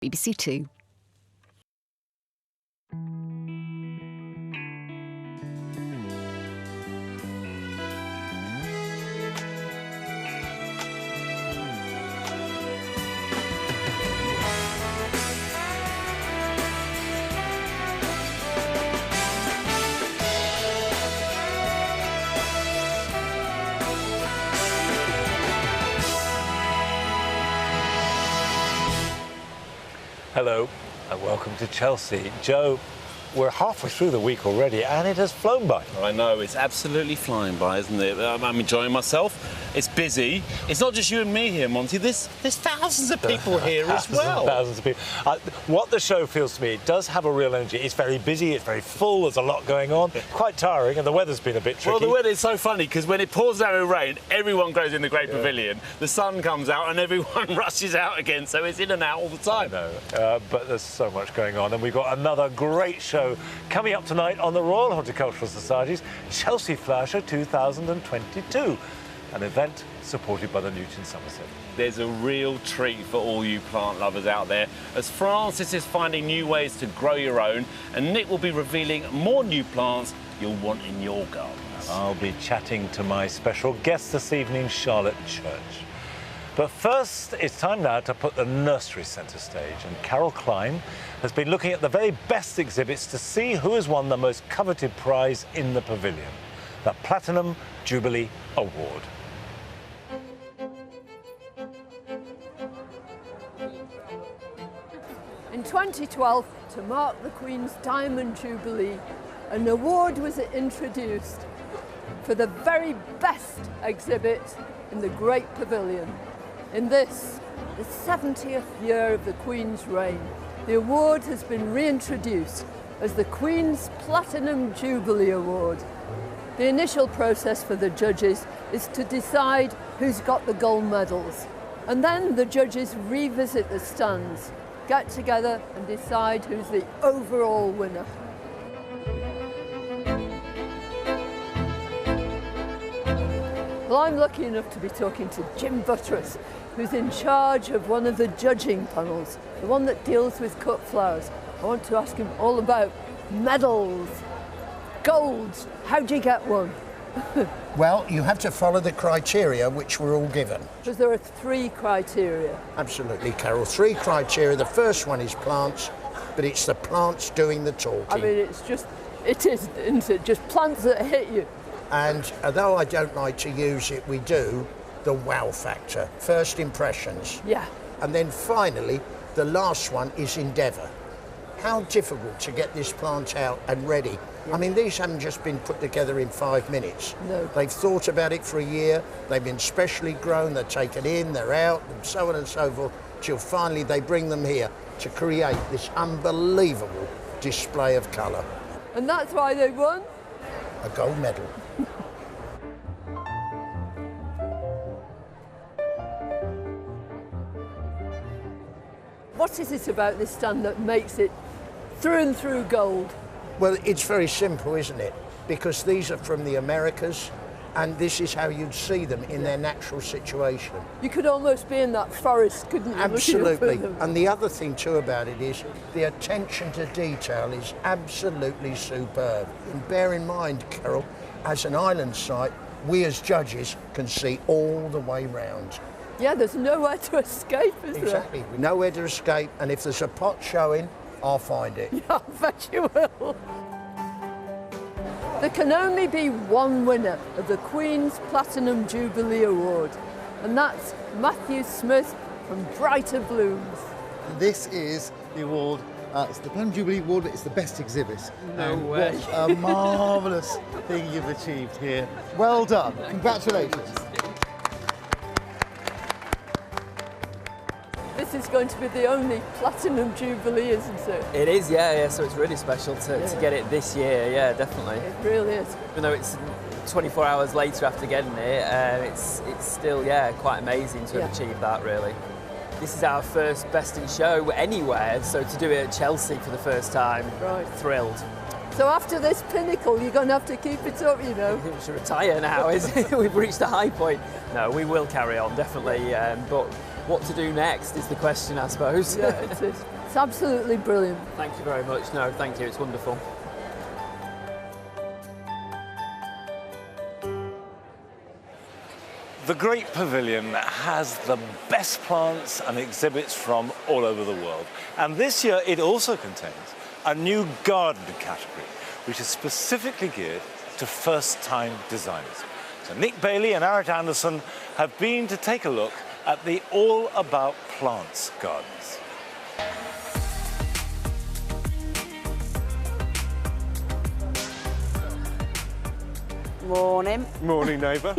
BBC Two. Hello and welcome to Chelsea. Joe, we're halfway through the week already and it has flown by. I know, it's absolutely flying by, isn't it? I'm enjoying myself. It's busy. It's not just you and me here, Monty. There's thousands of people here as well. Thousands of people. What the show feels to me, it does have a real energy. It's very busy, it's very full, there's a lot going on. Quite tiring, and the weather's been a bit tricky. Well, the weather is so funny because when it pours down with rain, everyone goes in the Great Pavilion. The sun comes out and everyone rushes out again, so it's in and out all the time. I know, but there's so much going on, and we've got another great show coming up tonight on the Royal Horticultural Society's Chelsea Flower Show 2022. An event supported by the Newton Somerset. There's a real treat for all you plant lovers out there, as Francis is finding new ways to grow your own, and Nick will be revealing more new plants you'll want in your garden. I'll be chatting to my special guest this evening, Charlotte Church. But first, it's time now to put the nursery centre stage, and Carol Klein has been looking at the very best exhibits to see who has won the most coveted prize in the pavilion, the Platinum Jubilee Award. In 2012, to mark the Queen's Diamond Jubilee, an award was introduced for the very best exhibit in the Great Pavilion. In this, the 70th year of the Queen's reign, the award has been reintroduced as the Queen's Platinum Jubilee Award. The initial process for the judges is to decide who's got the gold medals, and then the judges revisit the stands, get together and decide who's the overall winner. Well, I'm lucky enough to be talking to Jim Buttress, who's in charge of one of the judging panels, the one that deals with cut flowers. I want to ask him all about medals, golds. How do you get one? Well, you have to follow the criteria which we're all given. Because there are 3 criteria. Absolutely, Carol. 3 criteria. The first one is plants, but it's the plants doing the talking. I mean, it is, isn't it? Just plants that hit you. And although I don't like to use it, we do the wow factor. First impressions. Yeah. And then finally, the last one is endeavour. How difficult to get this plant out and ready. I mean, these haven't just been put together in 5 minutes. No. They've thought about it for a year, they've been specially grown, they're taken in, they're out, and so on and so forth, till finally they bring them here to create this unbelievable display of colour. And that's why they won a gold medal. What is it about this stand that makes it through and through gold? Well, it's very simple, isn't it? Because these are from the Americas, and this is how you'd see them in their natural situation. You could almost be in that forest, couldn't you? Absolutely. And the other thing too about it is the attention to detail is absolutely superb. And bear in mind, Carol, as an island site, we as judges can see all the way round. Yeah, there's nowhere to escape, is there? Exactly. Nowhere to escape, and if there's a pot showing, I'll find it. Yeah, I bet you will. There can only be one winner of the Queen's Platinum Jubilee Award, and that's Matthew Smith from Brighter Blooms. This is the award, it's the Platinum Jubilee Award, but it's the best exhibit. No way. What a marvellous thing you've achieved here. Well done. Congratulations. This is going to be the only Platinum Jubilee, isn't it? It is, yeah, so it's really special to get it this year, yeah, definitely. It really is. Even though it's 24 hours later after getting it, it's still, quite amazing to have achieved that, really. This is our first Best in Show anywhere, so to do it at Chelsea for the first time, thrilled. So after this pinnacle, you're going to have to keep it up, you know. I think we should retire now, we've reached a high point. No, we will carry on, definitely, but what to do next is the question, I suppose. Yeah, it is. It's absolutely brilliant. Thank you very much. No, thank you. It's wonderful. The Great Pavilion has the best plants and exhibits from all over the world. And this year it also contains a new garden category, which is specifically geared to first-time designers. So Nick Bailey and Aaron Anderson have been to take a look at the All About Plants gardens. Morning. Morning, neighbour.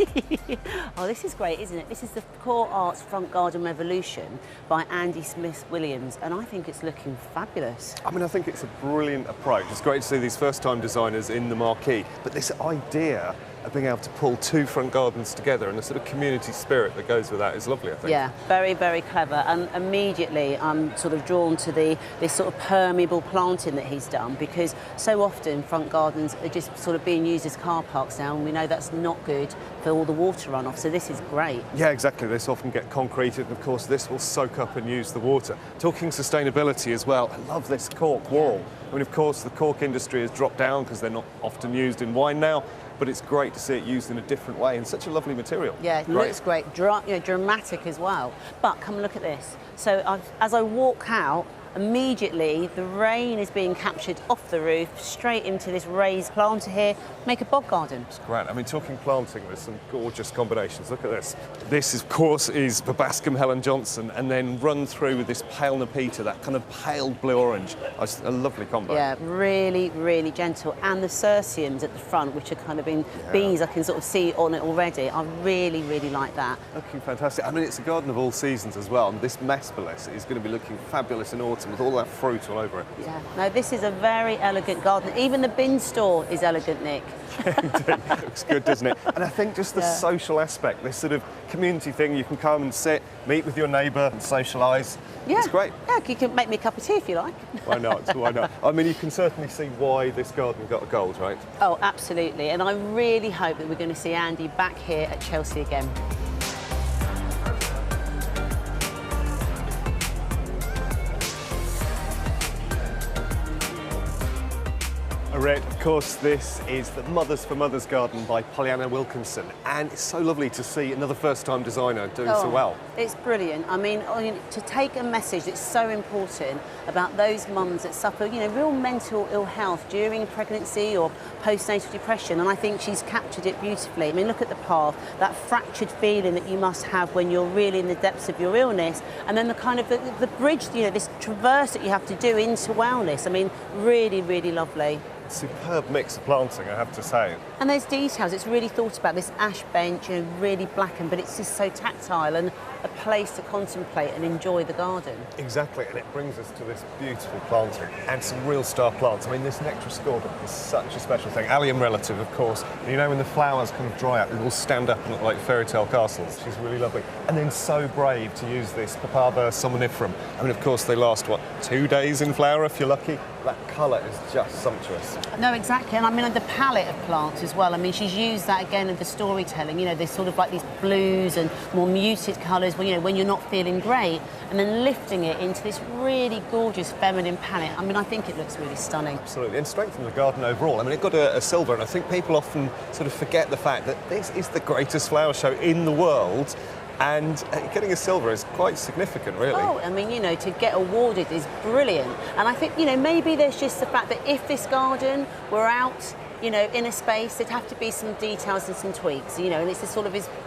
Oh, this is great, isn't it? This is the Core Arts Front Garden Revolution by Andy Smith-Williams, and I think it's looking fabulous. I mean, I think it's a brilliant approach. It's great to see these first-time designers in the marquee, but this idea of being able to pull two front gardens together and the sort of community spirit that goes with that is lovely, I think. Yeah, very, very clever. And immediately I'm sort of drawn to this sort of permeable planting that he's done, because so often front gardens are just sort of being used as car parks now, and we know that's not good for all the water runoff, so this is great. Yeah, exactly. This often get concreted, and of course this will soak up and use the water. Talking sustainability as well, I love this cork wall. I mean, of course, the cork industry has dropped down because they're not often used in wine now, but it's great to see it used in a different way and such a lovely material. Yeah, it looks great, dramatic as well. But come look at this. So as I walk out, immediately the rain is being captured off the roof straight into this raised planter here, make a bog garden. It's great. I mean, talking planting, there's some gorgeous combinations. Look at this. This, of course, is Babascum Helen Johnson, and then run through with this pale Nepeta, that kind of pale blue-orange. A lovely combo. Yeah, really, really gentle. And the Cirsiums at the front, which are kind of in bees, I can sort of see on it already. I really, really like that. Looking fantastic. I mean, it's a garden of all seasons as well, and this Mespelis is going to be looking fabulous in autumn with all that fruit all over it. Yeah, no, this is a very elegant garden. Even the bin store is elegant, Nick. Indeed. Looks good, doesn't it? And I think just the social aspect, this sort of community thing, you can come and sit, meet with your neighbour and socialise. Yeah. It's great. Yeah, you can make me a cup of tea if you like. Why not? Why not? I mean, you can certainly see why this garden got a gold, right? Oh, absolutely. And I really hope that we're going to see Andy back here at Chelsea again. Of course, this is the Mothers for Mothers garden by Pollyanna Wilkinson, and it's so lovely to see another first-time designer doing so well. It's brilliant. I mean, to take a message that's so important about those mums that suffer, real mental ill health during pregnancy or postnatal depression, and I think she's captured it beautifully. I mean, look at the path, that fractured feeling that you must have when you're really in the depths of your illness, and then the kind of the bridge, this traverse that you have to do into wellness. I mean, really, really lovely. Superb mix of planting, I have to say. And there's details, it's really thought about, this ash bench, really blackened, but it's just so tactile and a place to contemplate and enjoy the garden. Exactly, and it brings us to this beautiful planting and some real star plants. I mean, this Nectroscorbut is such a special thing. Allium relative, of course. And when the flowers kind of dry out, they all stand up and look like fairy tale castles. She's really lovely. And then so brave to use this Papaver somniferae. I mean, of course, they last, 2 days in flower if you're lucky? That colour is just sumptuous. No, exactly, and I mean the palette of plants as well. I mean, she's used that again in the storytelling. There's sort of like these blues and more muted colours. When you're not feeling great, and then lifting it into this really gorgeous feminine palette. I mean, I think it looks really stunning. Absolutely, and strengthen the garden overall. I mean, it got a silver, and I think people often sort of forget the fact that this is the greatest flower show in the world. And getting a silver is quite significant, really. Oh, I mean, to get awarded is brilliant. And I think, maybe there's just the fact that if this garden were out, in a space, there'd have to be some details and some tweaks, and it's just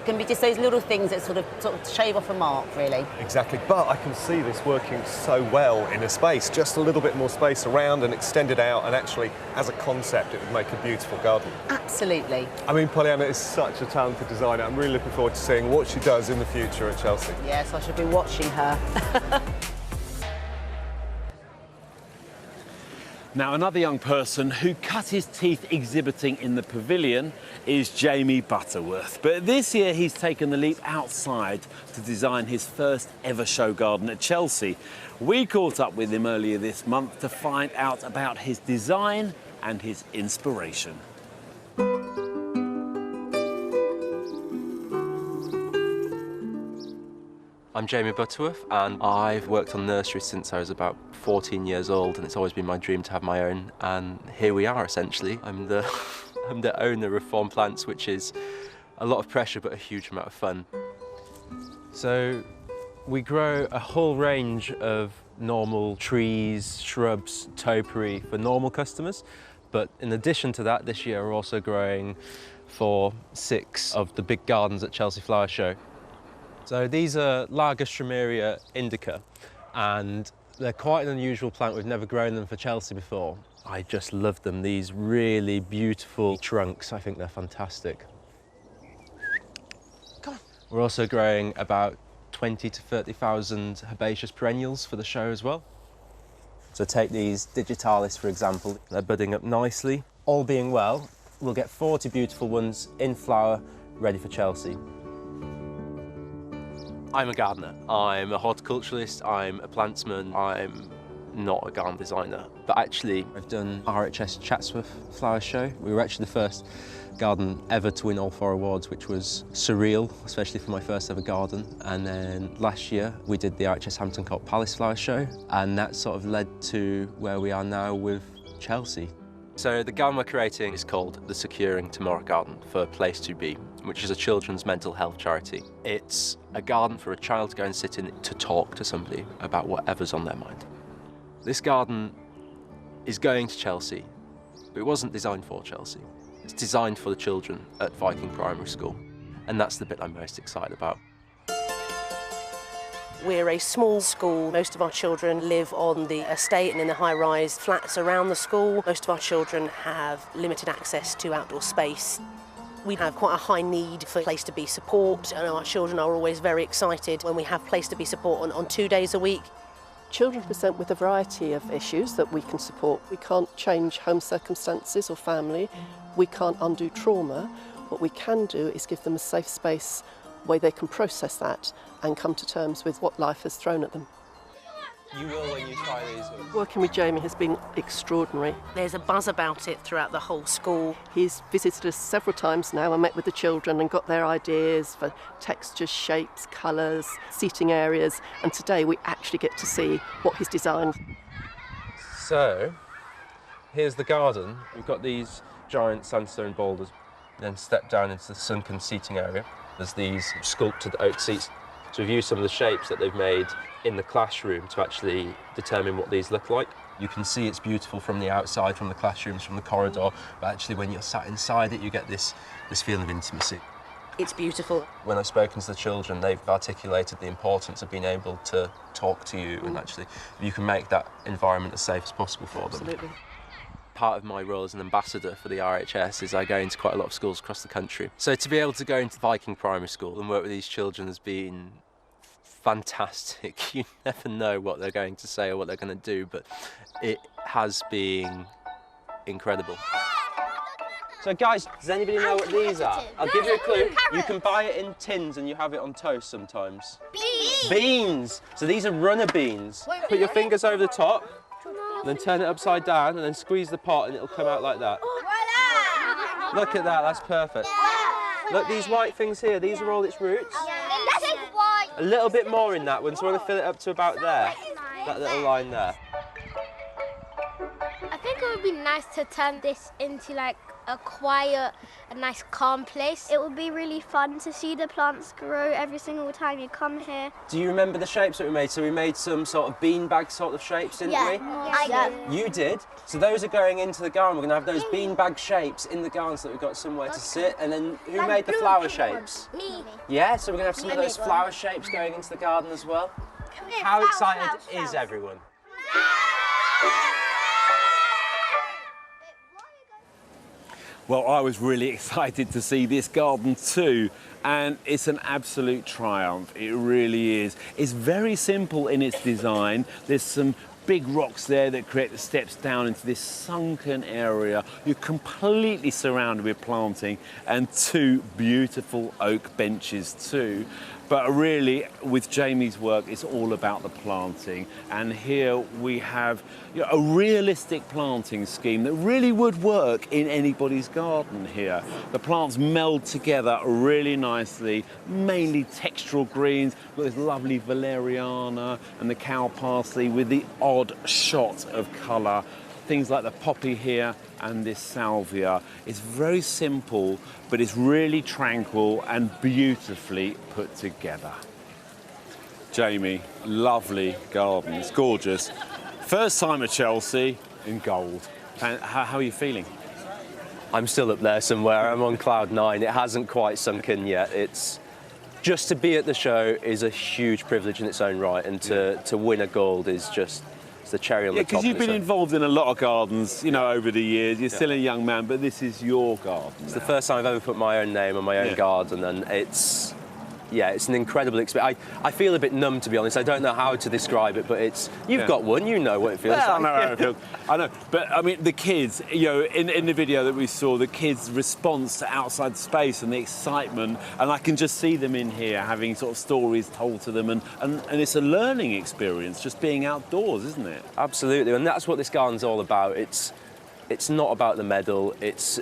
can be just those little things that sort of shave off a mark, really. Exactly, but I can see this working so well in a space, just a little bit more space around and extended out, and actually, as a concept, it would make a beautiful garden. Absolutely. I mean, Pollyanna is such a talented designer. I'm really looking forward to seeing what she does in the future at Chelsea. Yes, I should be watching her. Now, another young person who cut his teeth exhibiting in the pavilion is Jamie Butterworth. But this year he's taken the leap outside to design his first ever show garden at Chelsea. We caught up with him earlier this month to find out about his design and his inspiration. I I'm Jamie Butterworth, and I've worked on nurseries since I was about 14 years old, and it's always been my dream to have my own, and here we are essentially. I'm the I'm the owner of Fawn Plants, which is a lot of pressure but a huge amount of fun. So we grow a whole range of normal trees, shrubs, topiary for normal customers, but in addition to that, this year we're also growing for 6 of the big gardens at Chelsea Flower Show. So these are Largostremeria indica, and they're quite an unusual plant. We've never grown them for Chelsea before. I just love them, these really beautiful trunks. I think they're fantastic. Come on. We're also growing about 20 to 30,000 herbaceous perennials for the show as well. So take these digitalis, for example. They're budding up nicely. All being well, we'll get 40 beautiful ones in flower, ready for Chelsea. I'm a gardener, I'm a horticulturalist, I'm a plantsman, I'm not a garden designer. But actually, I've done RHS Chatsworth Flower Show. We were actually the first garden ever to win all 4 awards, which was surreal, especially for my first ever garden. And then last year, we did the RHS Hampton Court Palace Flower Show, and that sort of led to where we are now with Chelsea. So the garden we're creating is called the Securing Tomorrow Garden for Place to Be, which is a children's mental health charity. It's a garden for a child to go and sit in to talk to somebody about whatever's on their mind. This garden is going to Chelsea, but it wasn't designed for Chelsea. It's designed for the children at Viking Primary School, and that's the bit I'm most excited about. We're a small school. Most of our children live on the estate and in the high-rise flats around the school. Most of our children have limited access to outdoor space. We have quite a high need for Place to Be support, and our children are always very excited when we have Place to Be support on 2 days a week. Children present with a variety of issues that we can support. We can't change home circumstances or family. We can't undo trauma. What we can do is give them a safe space where they can process that and come to terms with what life has thrown at them. You will when you try these ones. Working with Jamie has been extraordinary. There's a buzz about it throughout the whole school. He's visited us several times now and met with the children and got their ideas for textures, shapes, colours, seating areas, and today we actually get to see what he's designed. So, here's the garden. We've got these giant sandstone boulders, then step down into the sunken seating area. There's these sculpted oak seats. So we've used some of the shapes that they've made in the classroom to actually determine what these look like. You can see it's beautiful from the outside, from the classrooms, from the corridor, but actually when you're sat inside it, you get this feeling of intimacy. It's beautiful. When I've spoken to the children, they've articulated the importance of being able to talk to you, and actually you can make that environment as safe as possible for them. Absolutely. Part of my role as an ambassador for the RHS is I go into quite a lot of schools across the country. So to be able to go into Viking Primary School and work with these children has been fantastic. You never know what they're going to say or what they're going to do, but it has been incredible. So guys, does anybody know what these are? I'll give you a clue. You can buy it in tins and you have it on toast sometimes. Beans! Beans! So these are runner beans. Put your fingers over the top, and then turn it upside down and then squeeze the pot and it'll come out like that. Look at that, that's perfect. Look, these white things here, these are all its roots. A little bit more in that one, so I want to fill it up to about there. That little line there. I think it would be nice to turn this into like a quiet, a nice calm place. It would be really fun to see the plants grow every single time you come here. Do you remember the shapes that we made? So we made some sort of beanbag sort of shapes, didn't we? I did. You did? So those are going into the garden. We're going to have those beanbag shapes in the garden so that we've got somewhere to sit. And then who made the flower shapes? Me. Yeah, so we're going to have some of those flower shapes going into the garden as well. How excited is everyone? Well, I was really excited to see this garden too, and it's an absolute triumph. It really is. It's very simple in its design. There's some big rocks there that create the steps down into this sunken area. You're completely surrounded with planting and 2 beautiful oak benches too. But really, with Jamie's work, it's all about the planting. And here we have a realistic planting scheme that really would work in anybody's garden here. The plants meld together really nicely, mainly textural greens. We've got this lovely valeriana and the cow parsley with the odd shot of colour. Things like the poppy here and this salvia. It's very simple, but it's really tranquil and beautifully put together. Jamie, lovely garden. It's gorgeous. First time at Chelsea in gold. And how are you feeling? I'm still up there somewhere. I'm on cloud 9. It hasn't quite sunk in yet. It's just to be at the show is a huge privilege in its own right, and to win a gold is just the cherry on the top. Because you've been involved in a lot of gardens, you know, over the years. You're still a young man, but this is your garden. It's the first time I've ever put my own name on my own garden, and it's an incredible experience. I feel a bit numb, to be honest. I don't know how to describe it, but you've got one, you know what it feels like. I know how it feels. I know, but I mean, the kids, you know, in the video that we saw, the kids' response to outside space and the excitement, and I can just see them in here having sort of stories told to them, and it's a learning experience, just being outdoors, isn't it? Absolutely, and that's what this garden's all about. It's not about the medal, it's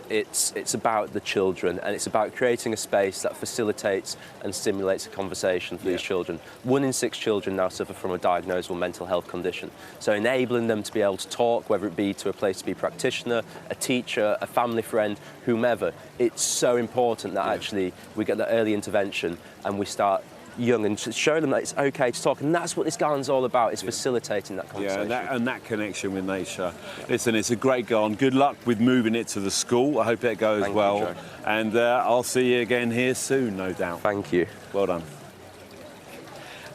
about the children, and it's about creating a space that facilitates and stimulates a conversation for these children. 1 in 6 children now suffer from a diagnosable mental health condition. So enabling them to be able to talk, whether it be to a place to be practitioner, a teacher, a family friend, whomever, it's so important that actually we get the early intervention and we start young and show them that it's okay to talk, and that's what this garden's all about, is facilitating that conversation. Yeah, and that connection with nature. Listen, it's a great garden. Good luck with moving it to the school. I hope it goes well. You, Joe. And I'll see you again here soon, no doubt. Thank you. Well done.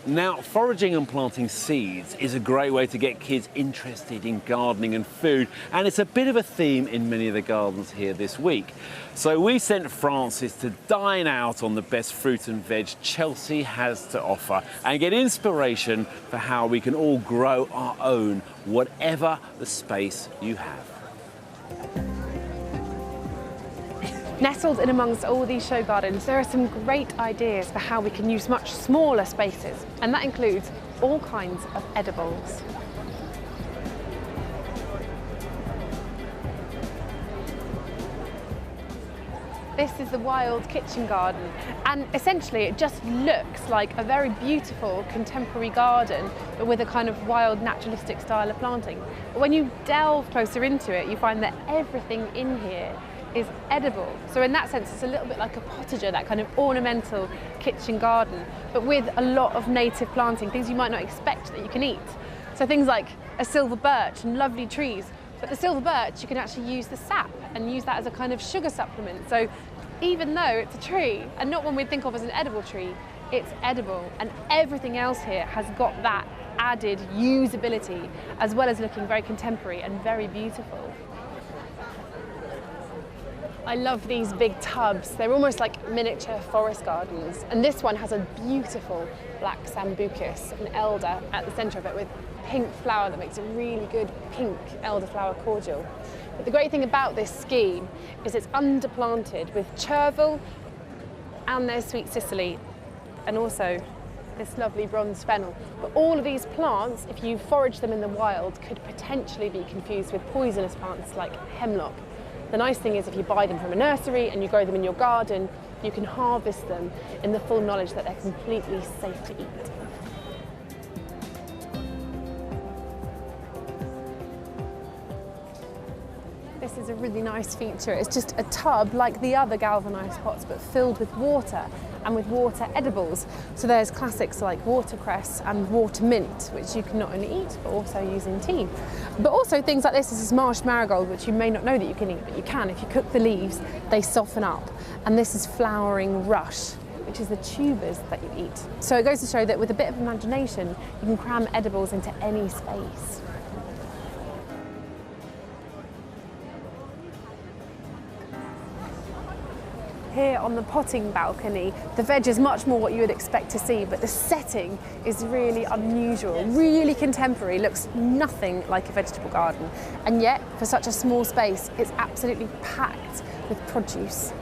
Now, foraging and planting seeds is a great way to get kids interested in gardening and food, and it's a bit of a theme in many of the gardens here this week. So we sent Francis to dine out on the best fruit and veg Chelsea has to offer and get inspiration for how we can all grow our own, whatever the space you have. Nestled in amongst all these show gardens, there are some great ideas for how we can use much smaller spaces, and that includes all kinds of edibles. This is the Wild Kitchen Garden, and essentially it just looks like a very beautiful contemporary garden, but with a kind of wild naturalistic style of planting. But when you delve closer into it, you find that everything in here is edible. So in that sense, it's a little bit like a potager, that kind of ornamental kitchen garden, but with a lot of native planting, things you might not expect that you can eat. So things like a silver birch and lovely trees. But the silver birch, you can actually use the sap and use that as a kind of sugar supplement. So even though it's a tree, and not one we'd think of as an edible tree, it's edible. And everything else here has got that added usability, as well as looking very contemporary and very beautiful. I love these big tubs. They're almost like miniature forest gardens. And this one has a beautiful black sambucus, an elder at the centre of it, with pink flower that makes a really good pink elderflower cordial. But the great thing about this scheme is it's underplanted with chervil, and there's sweet cicely, and also this lovely bronze fennel. But all of these plants, if you forage them in the wild, could potentially be confused with poisonous plants like hemlock. The nice thing is if you buy them from a nursery and you grow them in your garden, you can harvest them in the full knowledge that they're completely safe to eat. This is a really nice feature. It's just a tub like the other galvanised pots, but filled with water, and with water edibles. So there's classics like watercress and water mint, which you can not only eat, but also use in tea. But also things like this is marsh marigold, which you may not know that you can eat, but you can. If you cook the leaves, they soften up. And this is flowering rush, which is the tubers that you eat. So it goes to show that with a bit of imagination, you can cram edibles into any space. Here on the potting balcony, the veg is much more what you would expect to see, but the setting is really unusual, really contemporary, looks nothing like a vegetable garden. And yet, for such a small space, it's absolutely packed with produce.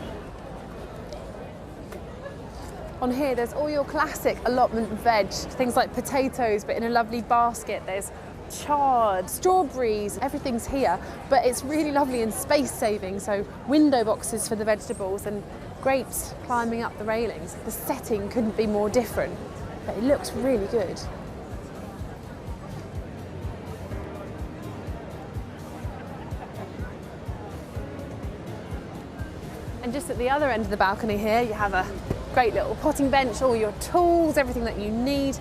On here, there's all your classic allotment veg, things like potatoes, but in a lovely basket. There's chard, strawberries, everything's here, but it's really lovely and space saving. So window boxes for the vegetables and grapes climbing up the railings. The setting couldn't be more different, but it looks really good. And just at the other end of the balcony here, you have a great little potting bench, all your tools, everything that you need,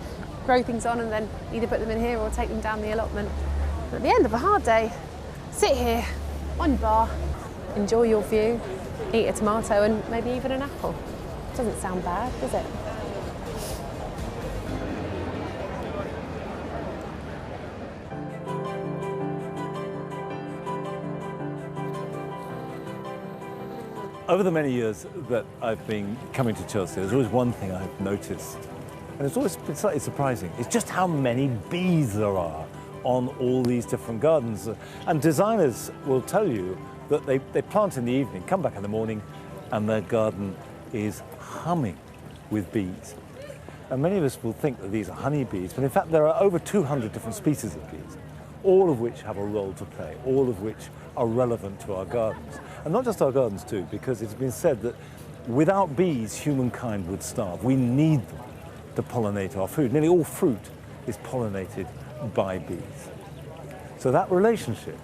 grow things on and then either put them in here or take them down the allotment. But at the end of a hard day, sit here on your bar, enjoy your view, eat a tomato and maybe even an apple. Doesn't sound bad, does it? Over the many years that I've been coming to Chelsea, there's always one thing I've noticed, and it's always been slightly surprising. It's just how many bees there are on all these different gardens. And designers will tell you that they plant in the evening, come back in the morning, and their garden is humming with bees. And many of us will think that these are honeybees, but in fact there are over 200 different species of bees, all of which have a role to play, all of which are relevant to our gardens. And not just our gardens too, because it's been said that without bees, humankind would starve. We need them to pollinate our food. Nearly all fruit is pollinated by bees. So that relationship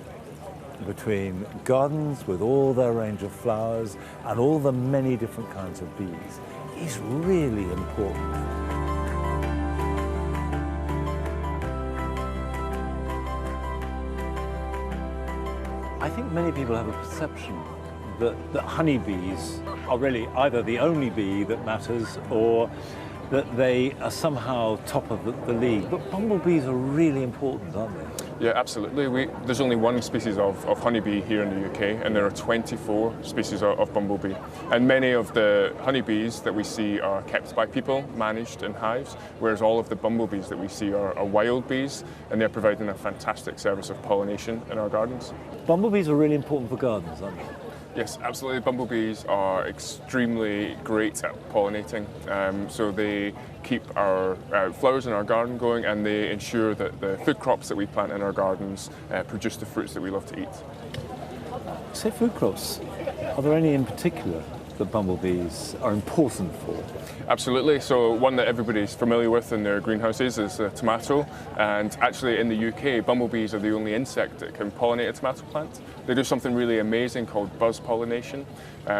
between gardens with all their range of flowers and all the many different kinds of bees is really important. I think many people have a perception that honeybees are really either the only bee that matters or that they are somehow top of the league. But bumblebees are really important, aren't they? Yeah, absolutely. There's only one species of honeybee here in the UK, and there are 24 species of bumblebee. And many of the honeybees that we see are kept by people, managed in hives, whereas all of the bumblebees that we see are wild bees, and they're providing a fantastic service of pollination in our gardens. Bumblebees are really important for gardens, aren't they? Yes, absolutely. Bumblebees are extremely great at pollinating. So they keep our flowers in our garden going, and they ensure that the food crops that we plant in our gardens produce the fruits that we love to eat. Say food crops, are there any in particular that bumblebees are important for? Absolutely. So one that everybody's familiar with in their greenhouses is a tomato, and actually in the UK, bumblebees are the only insect that can pollinate a tomato plant. They do something really amazing called buzz pollination.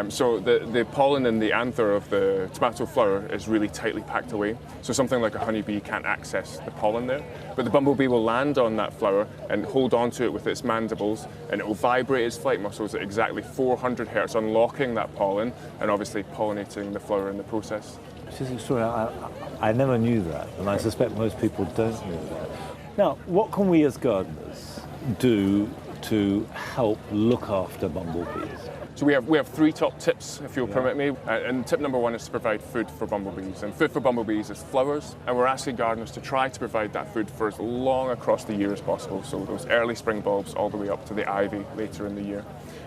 So the pollen in the anther of the tomato flower is really tightly packed away, so something like a honeybee can't access the pollen there. But the bumblebee will land on that flower and hold onto it with its mandibles, and it will vibrate its flight muscles at exactly 400 hertz, unlocking that pollen and obviously pollinating the flower in the process. It's just extraordinary. I never knew that, and I suspect most people don't know that. Now, what can we as gardeners do to help look after bumblebees? So we have three top tips, if you'll permit me. And tip number one is to provide food for bumblebees. And food for bumblebees is flowers. And we're asking gardeners to try to provide that food for as long across the year as possible. So those early spring bulbs all the way up to the ivy later in the year.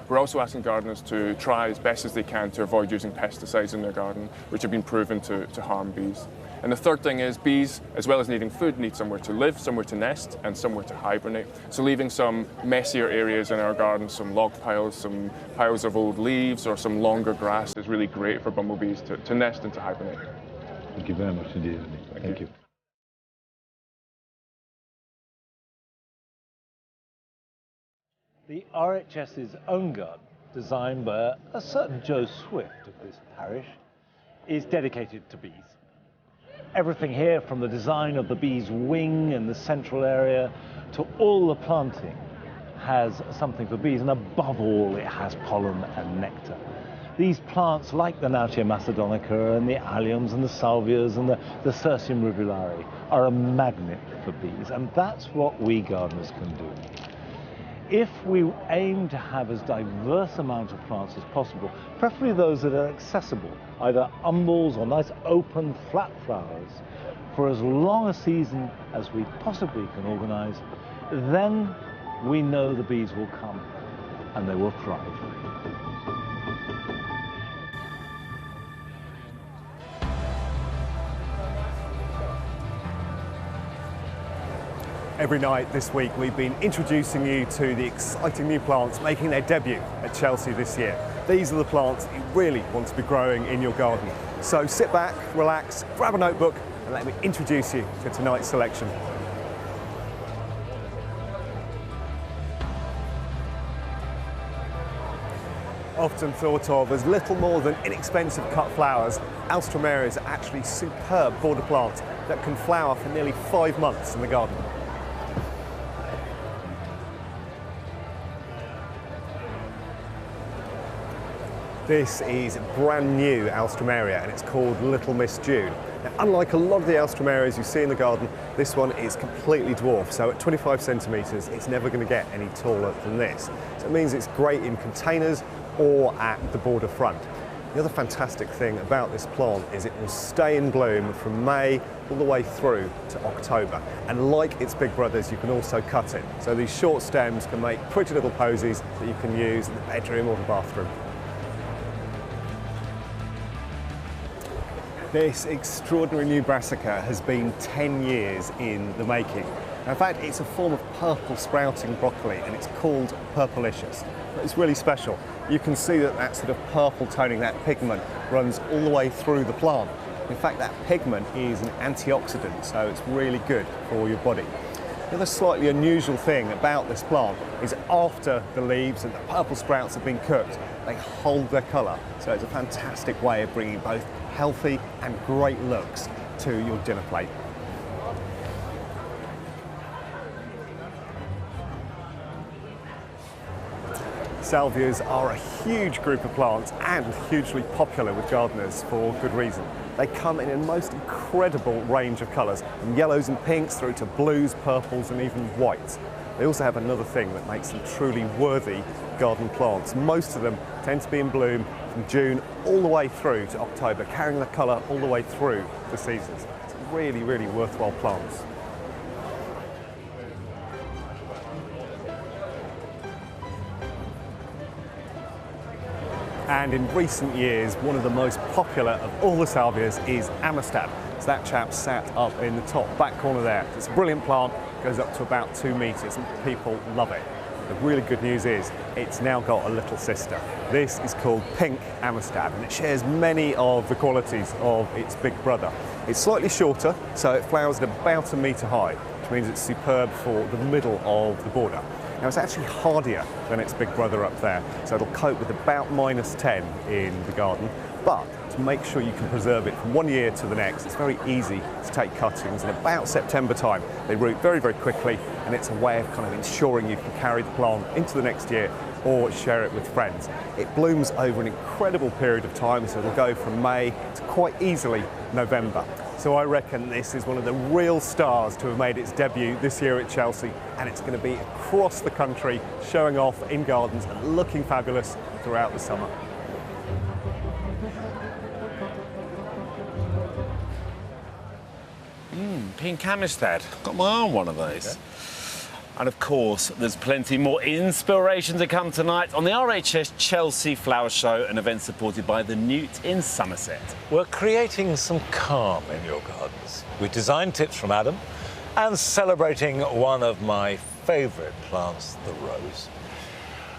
We're also asking gardeners to try as best as they can to avoid using pesticides in their garden, which have been proven to harm bees. And the third thing is bees, as well as needing food, need somewhere to live, somewhere to nest, and somewhere to hibernate. So leaving some messier areas in our garden, some log piles, some piles of old leaves, or some longer grass is really great for bumblebees to nest and to hibernate. Thank you very much indeed. Thank you. The RHS's own garden, designed by a certain Joe Swift of this parish, is dedicated to bees. Everything here, from the design of the bee's wing in the central area to all the planting, has something for bees, and above all it has pollen and nectar. These plants, like the Nautia macedonica and the alliums and the salvias and the Cirsium rivulare, are a magnet for bees, and that's what we gardeners can do. If we aim to have as diverse amount of plants as possible, preferably those that are accessible, either umbels or nice open flat flowers, for as long a season as we possibly can organise, then we know the bees will come and they will thrive. Every night this week we've been introducing you to the exciting new plants making their debut at Chelsea this year. These are the plants that you really want to be growing in your garden. So sit back, relax, grab a notebook and let me introduce you to tonight's selection. Often thought of as little more than inexpensive cut flowers, Alströmerias are actually superb border plants that can flower for nearly 5 months in the garden. This is brand new Alströmeria and it's called Little Miss June. Now, unlike a lot of the Alströmerias you see in the garden, this one is completely dwarf, so at 25 centimetres it's never going to get any taller than this. So it means it's great in containers or at the border front. The other fantastic thing about this plant is it will stay in bloom from May all the way through to October. And like its big brothers, you can also cut it. So these short stems can make pretty little posies that you can use in the bedroom or the bathroom. This extraordinary new brassica has been 10 years in the making. In fact, it's a form of purple sprouting broccoli and it's called Purplicious. It's really special. You can see that sort of purple toning, that pigment, runs all the way through the plant. In fact, that pigment is an antioxidant, so it's really good for your body. The other slightly unusual thing about this plant is after the leaves and the purple sprouts have been cooked, they hold their colour. So it's a fantastic way of bringing both healthy and great looks to your dinner plate. Salvias are a huge group of plants and hugely popular with gardeners for good reason. They come in a most incredible range of colours, from yellows and pinks through to blues, purples and even whites. They also have another thing that makes them truly worthy garden plants. Most of them tend to be in bloom from June all the way through to October, carrying the colour all the way through the seasons. It's really, really worthwhile plants. And in recent years, one of the most popular of all the salvias is Amistad. So that chap sat up in the top back corner there. It's a brilliant plant, goes up to about 2 metres and people love it. The really good news is it's now got a little sister. This is called Pink Amistad and it shares many of the qualities of its big brother. It's slightly shorter, so it flowers at about 1 metre high, which means it's superb for the middle of the border. Now it's actually hardier than its big brother up there, so it'll cope with about -10 in the garden. But to make sure you can preserve it from 1 year to the next, it's very easy to take cuttings. And about September time, they root very, very quickly, and it's a way of kind of ensuring you can carry the plant into the next year or share it with friends. It blooms over an incredible period of time, so it'll go from May to quite easily November. So I reckon this is one of the real stars to have made its debut this year at Chelsea, and it's going to be across the country showing off in gardens and looking fabulous throughout the summer. Pink Amistad. Got my eye on one of those. Okay. And of course, there's plenty more inspiration to come tonight on the RHS Chelsea Flower Show, an event supported by the Newt in Somerset. We're creating some calm in your gardens with design tips from Adam and celebrating one of my favourite plants, the rose.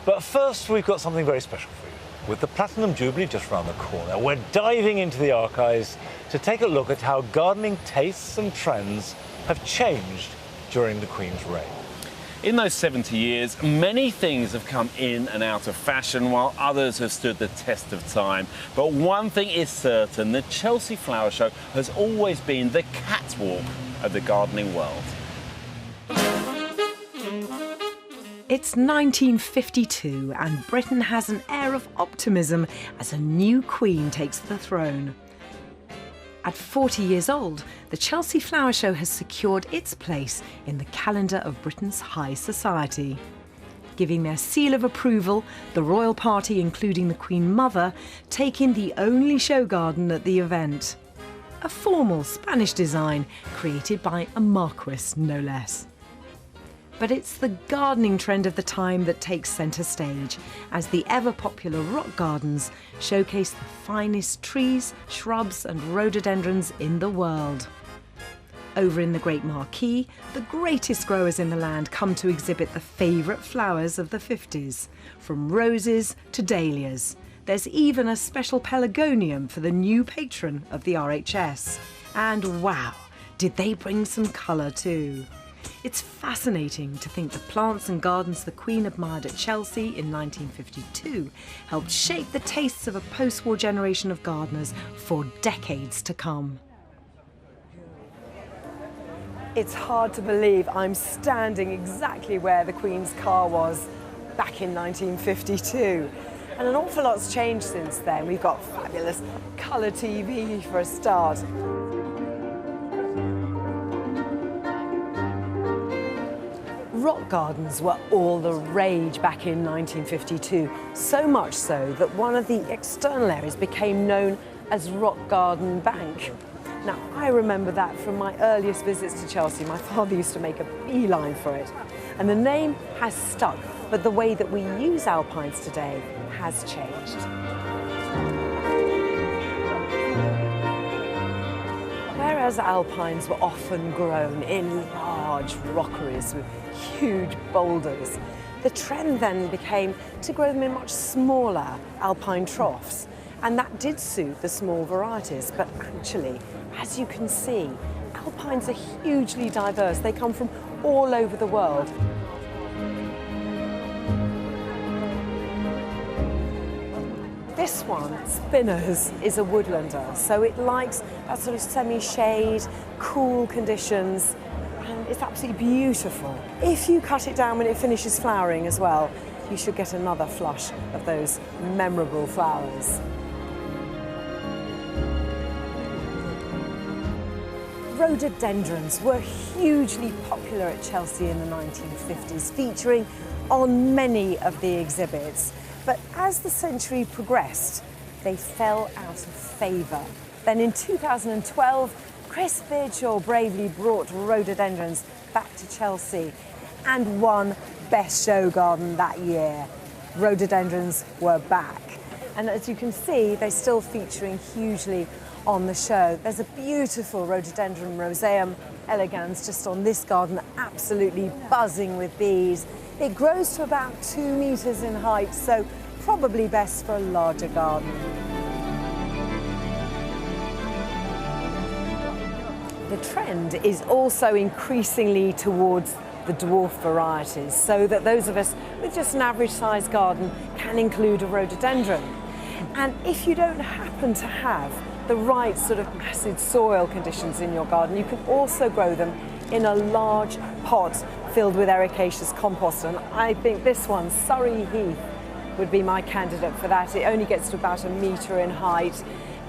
But first, we've got something very special for you. With the Platinum Jubilee just round the corner, we're diving into the archives to take a look at how gardening tastes and trends have changed during the Queen's reign. In those 70 years, many things have come in and out of fashion, while others have stood the test of time. But one thing is certain, the Chelsea Flower Show has always been the catwalk of the gardening world. It's 1952 and Britain has an air of optimism as a new queen takes the throne. At 40 years old, the Chelsea Flower Show has secured its place in the calendar of Britain's high society. Giving their seal of approval, the royal party, including the Queen Mother, take in the only show garden at the event. A formal Spanish design created by a marquis, no less. But it's the gardening trend of the time that takes centre stage, as the ever-popular rock gardens showcase the finest trees, shrubs and rhododendrons in the world. Over in the Great Marquee, the greatest growers in the land come to exhibit the favourite flowers of the 50s, from roses to dahlias. There's even a special pelargonium for the new patron of the RHS. And wow, did they bring some colour too. It's fascinating to think the plants and gardens the Queen admired at Chelsea in 1952 helped shape the tastes of a post-war generation of gardeners for decades to come. It's hard to believe I'm standing exactly where the Queen's car was back in 1952. And an awful lot's changed since then. We've got fabulous colour TV for a start. Rock gardens were all the rage back in 1952, so much so that one of the external areas became known as Rock Garden Bank. Now, I remember that from my earliest visits to Chelsea. My father used to make a beeline for it. And the name has stuck, but the way that we use alpines today has changed. Whereas alpines were often grown in large rockeries with huge boulders, the trend then became to grow them in much smaller alpine troughs. And that did suit the small varieties, but actually, as you can see, alpines are hugely diverse. They come from all over the world. This one, Spinners, is a woodlander, so it likes that sort of semi-shade, cool conditions, and it's absolutely beautiful. If you cut it down when it finishes flowering as well, you should get another flush of those memorable flowers. Rhododendrons were hugely popular at Chelsea in the 1950s, featuring on many of the exhibits. But as the century progressed, they fell out of favour. Then in 2012, Chris Beardshaw bravely brought rhododendrons back to Chelsea and won Best Show Garden that year. Rhododendrons were back. And as you can see, they're still featuring hugely on the show. There's a beautiful rhododendron roseum elegans just on this garden, absolutely buzzing with bees. It grows to about 2 metres in height, so probably best for a larger garden. The trend is also increasingly towards the dwarf varieties, so that those of us with just an average sized garden can include a rhododendron. And if you don't happen to have the right sort of acid soil conditions in your garden, you can also grow them in a large pot filled with ericaceous compost. And I think this one, Surrey Heath, would be my candidate for that. It only gets to about 1 metre in height,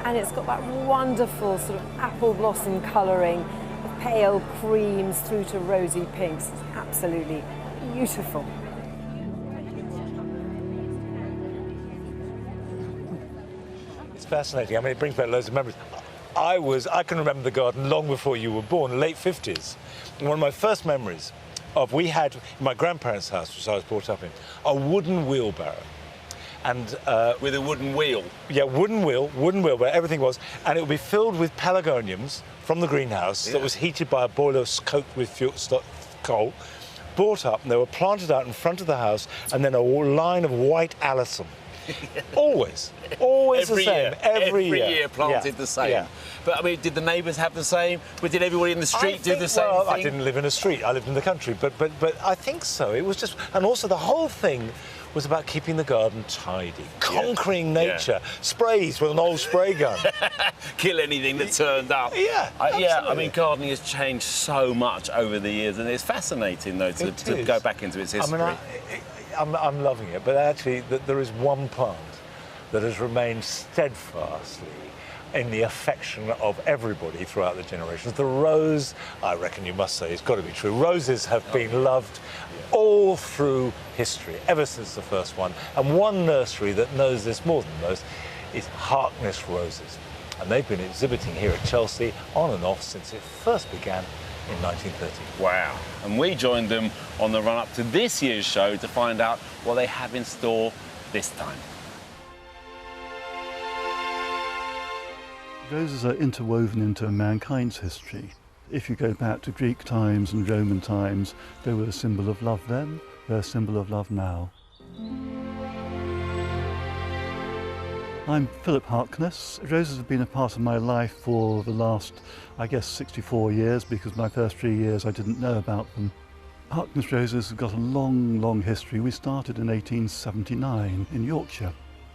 and it's got that wonderful sort of apple blossom colouring, of pale creams through to rosy pinks. It's absolutely beautiful. It's fascinating. I mean, it brings back loads of memories. I can remember the garden long before you were born, late 50s. And one of my first memories of, we had in my grandparents' house, which I was brought up in, a wooden wheelbarrow. And with a wooden wheel? Yeah, wooden wheelbarrow, everything was. And it would be filled with pelargoniums from the greenhouse that was heated by a boiler coked with coal, brought up, and they were planted out in front of the house, and then a line of white alyssum. Always the same. Every year planted the same. Yeah. But I mean, did the neighbours have the same? But did everybody in the street do the same thing? I didn't live in a street. I lived in the country. But I think so. It was just, and also the whole thing was about keeping the garden tidy, conquering nature, sprays with an old spray gun, kill anything that turned up. I mean, gardening has changed so much over the years, and it's fascinating though to go back into its history. I mean, I'm loving it, but actually there is one plant that has remained steadfastly in the affection of everybody throughout the generations. The rose, I reckon you must say, it's got to be true. Roses have been loved all through history, ever since the first one. And one nursery that knows this more than most is Harkness Roses. And they've been exhibiting here at Chelsea on and off since it first began in 1930. Wow. And we joined them on the run-up to this year's show to find out what they have in store this time. Roses are interwoven into mankind's history. If you go back to Greek times and Roman times, they were a symbol of love then, they're a symbol of love now. I'm Philip Harkness. Roses have been a part of my life for the last, I guess, 64 years, because my first 3 years I didn't know about them. Harkness roses have got a long, long history. We started in 1879 in Yorkshire.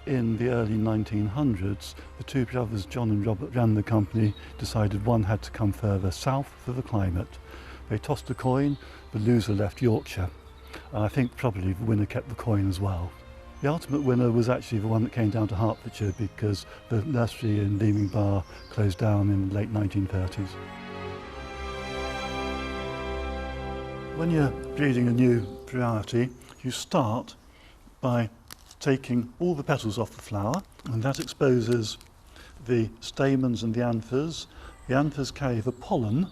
In the early 1900s, the two brothers, John and Robert, ran the company, decided one had to come further south for the climate. They tossed a coin, the loser left Yorkshire, and I think probably the winner kept the coin as well. The ultimate winner was actually the one that came down to Hertfordshire, because the nursery in Leeming Bar closed down in the late 1930s. When you're breeding a new variety, you start by taking all the petals off the flower, and that exposes the stamens and the anthers. The anthers carry the pollen.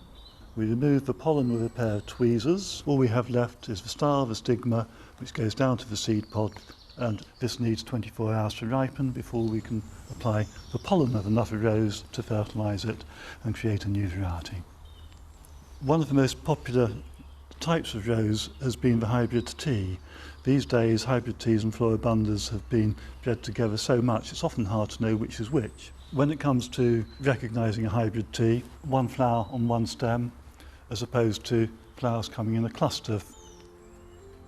We remove the pollen with a pair of tweezers. All we have left is the star, the stigma, which goes down to the seed pod, and this needs 24 hours to ripen before we can apply the pollen of another rose to fertilise it and create a new variety. One of the most popular types of rose has been the hybrid tea. These days, hybrid teas and floribundas have been bred together so much it's often hard to know which is which. When it comes to recognising a hybrid tea, one flower on one stem as opposed to flowers coming in a cluster.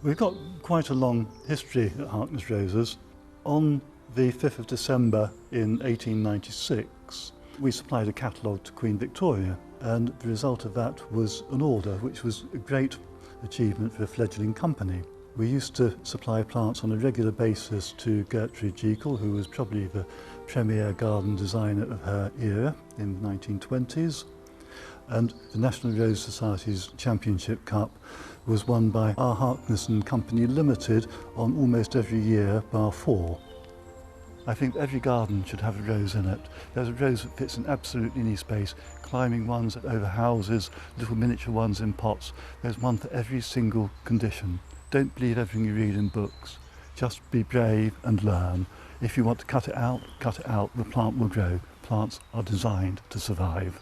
We've got quite a long history at Harkness Roses. On the 5th of December in 1896, we supplied a catalogue to Queen Victoria, and the result of that was an order, which was a great achievement for a fledgling company. We used to supply plants on a regular basis to Gertrude Jekyll, who was probably the premier garden designer of her era in the 1920s. And the National Rose Society's Championship Cup was won by R. Harkness and Company Limited on almost every year, bar 4. I think every garden should have a rose in it. There's a rose that fits in absolutely any space, climbing ones over houses, little miniature ones in pots. There's one for every single condition. Don't believe everything you read in books. Just be brave and learn. If you want to cut it out, the plant will grow. Plants are designed to survive.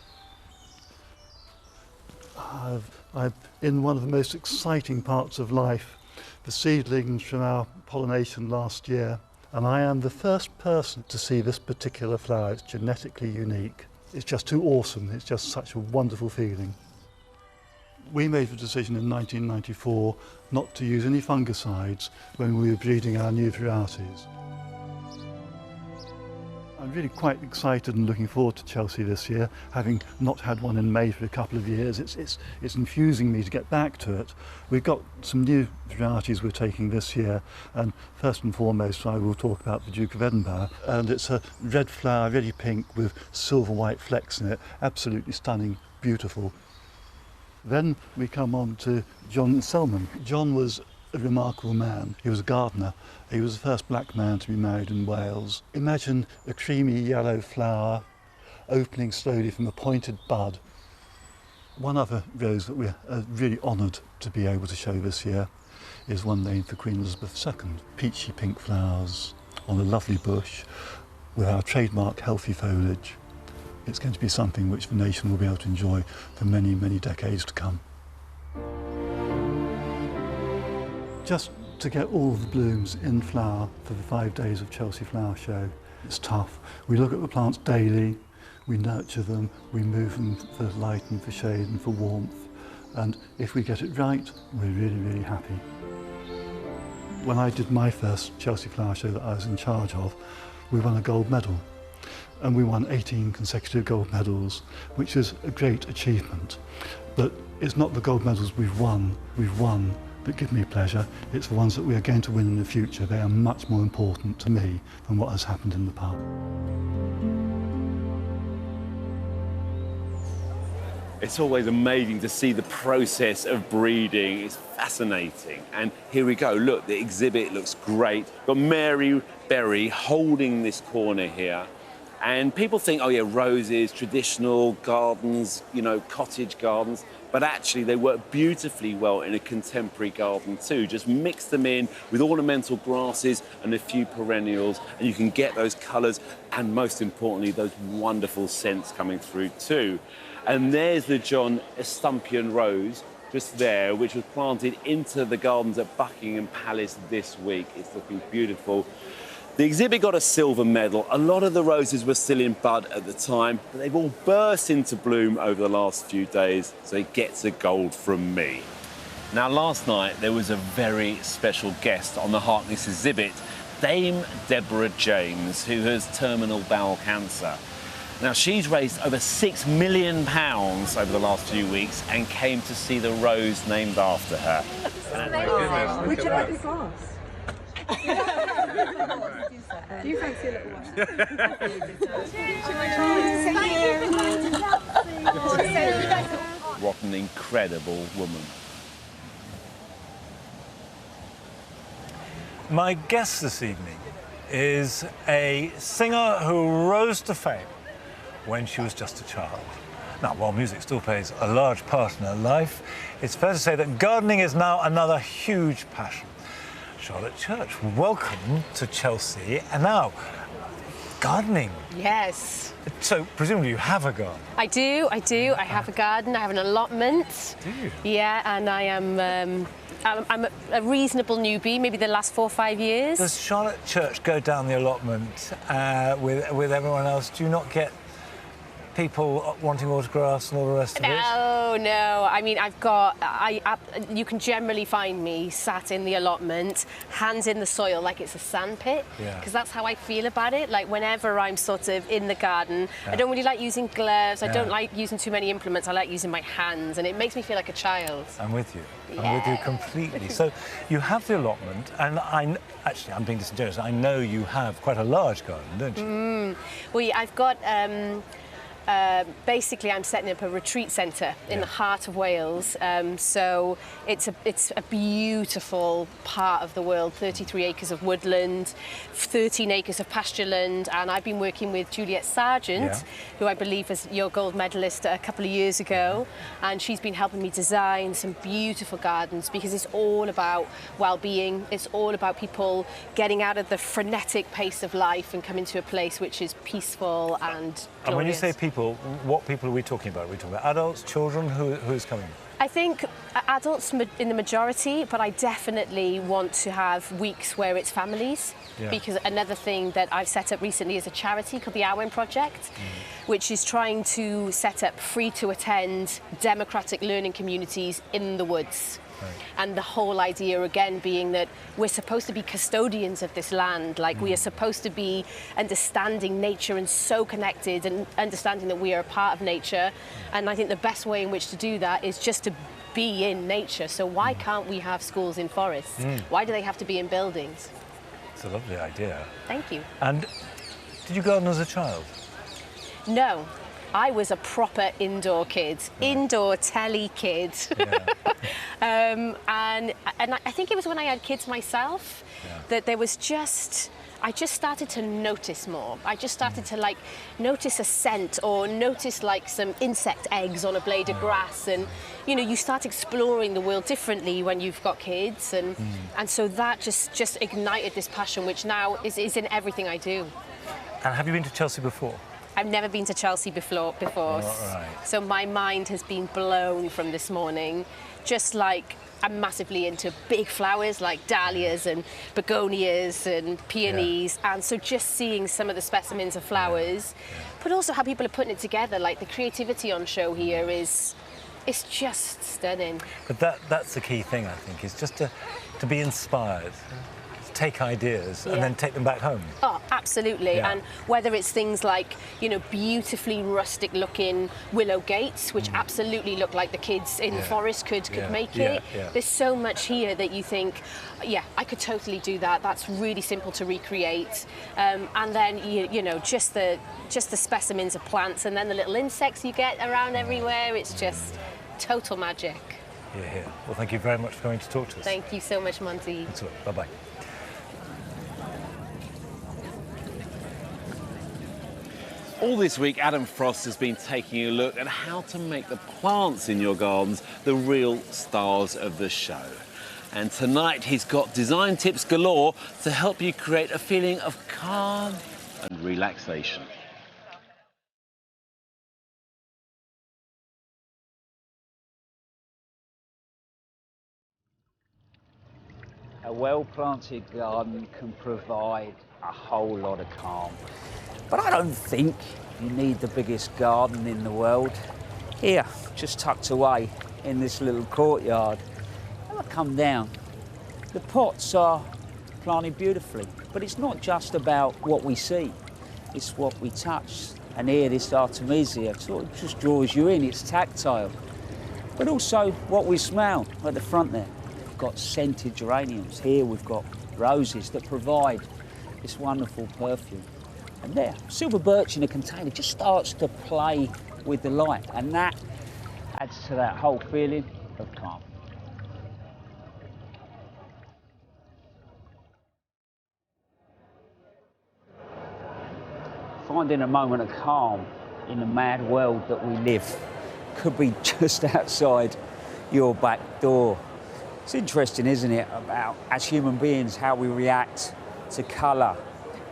I'm in one of the most exciting parts of life, the seedlings from our pollination last year, and I am the first person to see this particular flower. It's genetically unique. It's just too awesome. It's just such a wonderful feeling. We made the decision in 1994 not to use any fungicides when we were breeding our new varieties. I'm really quite excited and looking forward to Chelsea this year, having not had one in May for a couple of years. It's infusing me to get back to it. We've got some new varieties we're taking this year, and first and foremost I will talk about the Duke of Edinburgh, and it's a red flower, really pink with silver white flecks in it, absolutely stunning, beautiful. Then we come on to John Selman. John was a remarkable man. He was a gardener. He was the first black man to be married in Wales. Imagine a creamy yellow flower opening slowly from a pointed bud. One other rose that we're really honoured to be able to show this year is one named for Queen Elizabeth II. Peachy pink flowers on a lovely bush with our trademark healthy foliage. It's going to be something which the nation will be able to enjoy for many, many decades to come. Just to get all the blooms in flower for the 5 days of Chelsea Flower Show, it's tough. We look at the plants daily, we nurture them, we move them for light and for shade and for warmth, and if we get it right, we're really, really happy. When I did my first Chelsea Flower Show that I was in charge of, we won a gold medal, and we won 18 consecutive gold medals, which is a great achievement. But it's not the gold medals we've won that give me pleasure. It's the ones that we are going to win in the future. They are much more important to me than what has happened in the past. It's always amazing to see the process of breeding. It's fascinating. And here we go. Look, the exhibit looks great. Got Mary Berry holding this corner here. And people think, oh yeah, roses, traditional gardens, you know, cottage gardens. But actually they work beautifully well in a contemporary garden too. Just mix them in with ornamental grasses and a few perennials, and you can get those colours and most importantly, those wonderful scents coming through too. And there's the John Estumpian rose just there, which was planted into the gardens at Buckingham Palace this week. It's looking beautiful. The exhibit got a silver medal. A lot of the roses were still in bud at the time, but they've all burst into bloom over the last few days, so it gets a gold from me. Now, last night, there was a very special guest on the Harkness exhibit, Dame Deborah James, who has terminal bowel cancer. Now, she's raised over £6 million over the last few weeks and came to see the rose named after her. Would you like a glass? Do you fancy a little one? What an incredible woman. My guest this evening is a singer who rose to fame when she was just a child. Now, while music still plays a large part in her life, it's fair to say that gardening is now another huge passion. Charlotte Church, welcome to Chelsea. And now, gardening. Yes. So, presumably you have a garden? I do. I have a garden, I have an allotment. Do you? Yeah, and I am... I'm a reasonable newbie, maybe the last 4 or 5 years. Does Charlotte Church go down the allotment with everyone else? Do you not get people wanting autographs and all the rest of it? No. I mean, you can generally find me sat in the allotment, hands in the soil like it's a sandpit, because that's how I feel about it. Like, whenever I'm sort of in the garden, I don't really like using gloves. I don't like using too many implements. I like using my hands, and it makes me feel like a child. I'm with you. I'm with you completely. So you have the allotment, and I'm being disingenuous. I know you have quite a large garden, don't you? Well, yeah, I've got... basically, I'm setting up a retreat centre in the heart of Wales. So it's a beautiful part of the world, 33 acres of woodland, 13 acres of pasture land, and I've been working with Juliet Sargent, who I believe was your gold medalist a couple of years ago, and she's been helping me design some beautiful gardens, because it's all about well-being, it's all about people getting out of the frenetic pace of life and coming to a place which is peaceful and glorious. And when you say people, what people are we talking about? Are we talking about adults, children? Who's coming? I think adults in the majority, but I definitely want to have weeks where it's families, because another thing that I've set up recently is a charity called the Arwen Project, which is trying to set up free-to-attend democratic learning communities in the woods. Right. And the whole idea, again, being that we're supposed to be custodians of this land, like we are supposed to be understanding nature and so connected and understanding that we are a part of nature. And I think the best way in which to do that is just to be in nature. So why can't we have schools in forests? Why do they have to be in buildings? It's a lovely idea. Thank you. And did you garden as a child? No. I was a proper indoor kid, indoor telly kid. And I think it was when I had kids myself that there was I just started to notice more. I just started to notice a scent or notice some insect eggs on a blade of grass, and you start exploring the world differently when you've got kids, and so that just ignited this passion, which now is in everything I do. And have you been to Chelsea before? I've never been to Chelsea before, so my mind has been blown from this morning. Just like I'm massively into big flowers like dahlias and begonias and peonies, and so just seeing some of the specimens of flowers, but also how people are putting it together, like the creativity on show here it's just stunning. But that's the key thing, I think, is just to be inspired. Take ideas and then take them back home. Oh, absolutely. And whether it's things like, beautifully rustic looking willow gates, which absolutely look like the kids in the forest could make it. There's so much here that you think, I could totally do that. That's really simple to recreate. And then, just the specimens of plants, and then the little insects you get around everywhere. It's just total magic. Yeah. Well, thank you very much for coming to talk to us. Thank you so much, Monty. That's all. Bye-bye. All this week, Adam Frost has been taking a look at how to make the plants in your gardens the real stars of the show. And tonight, he's got design tips galore to help you create a feeling of calm and relaxation. A well-planted garden can provide a whole lot of calm. But I don't think you need the biggest garden in the world. Here, just tucked away in this little courtyard. When I come down, the pots are planted beautifully, but it's not just about what we see, it's what we touch. And here, this Artemisia sort of just draws you in, it's tactile. But also what we smell at the front there. We've got scented geraniums. Here we've got roses that provide this wonderful perfume. And there, silver birch in a container just starts to play with the light, and that adds to that whole feeling of calm. Finding a moment of calm in the mad world that we live could be just outside your back door. It's interesting, isn't it, about, as human beings, how we react to colour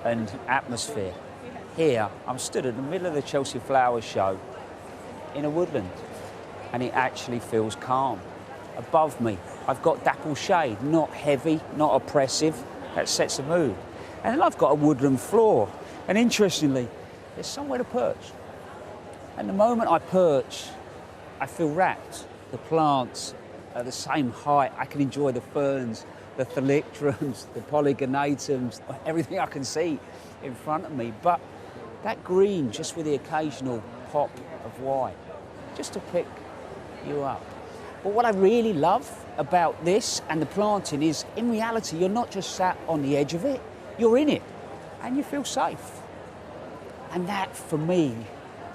and atmosphere. Here, I'm stood in the middle of the Chelsea Flower Show in a woodland, and it actually feels calm. Above me, I've got dapple shade, not heavy, not oppressive, that sets a mood. And then I've got a woodland floor, and interestingly, there's somewhere to perch. And the moment I perch, I feel wrapped. The plants are the same height. I can enjoy the ferns, the thalictrums, the polygonatums, everything I can see in front of me. But that green, just with the occasional pop of white, just to pick you up. But what I really love about this and the planting is, in reality, you're not just sat on the edge of it, you're in it, and you feel safe. And that, for me,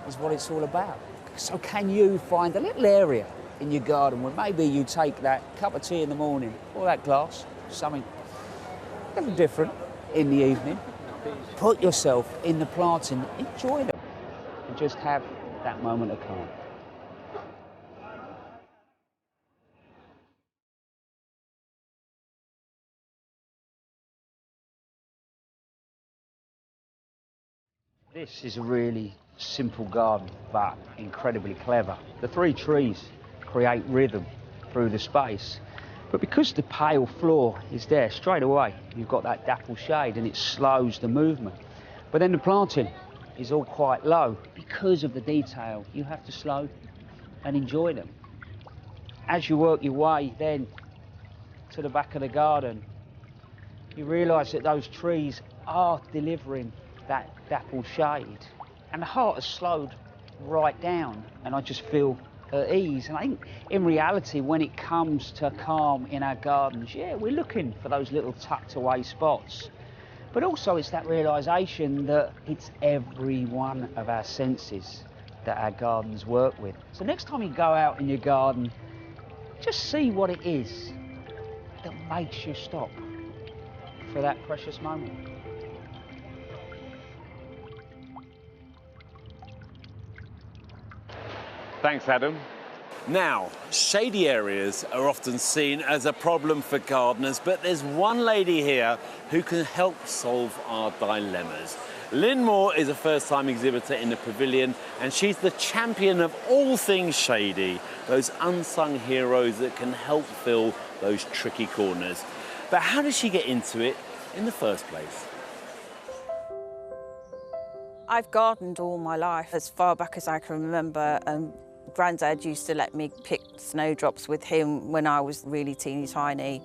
is what it's all about. So can you find a little area in your garden where maybe you take that cup of tea in the morning, or that glass, something a little different in the evening, put yourself in the plants and enjoy them, and just have that moment of calm. This is a really simple garden, but incredibly clever. The three trees create rhythm through the space, but because the pale floor is there straight away, you've got that dapple shade and it slows the movement. But then the planting is all quite low. Because of the detail, you have to slow and enjoy them. As you work your way then to the back of the garden, you realise that those trees are delivering that dapple shade, and the heart has slowed right down, and I just feel at ease. And I think in reality, when it comes to calm in our gardens, yeah, we're looking for those little tucked away spots, but also it's that realisation that it's every one of our senses that our gardens work with. So next time you go out in your garden, just see what it is that makes you stop for that precious moment. Thanks, Adam. Now, shady areas are often seen as a problem for gardeners, but there's one lady here who can help solve our dilemmas. Lynn Moore is a first-time exhibitor in the pavilion, and she's the champion of all things shady, those unsung heroes that can help fill those tricky corners. But how did she get into it in the first place? I've gardened all my life, as far back as I can remember. Grandad used to let me pick snowdrops with him when I was really teeny tiny.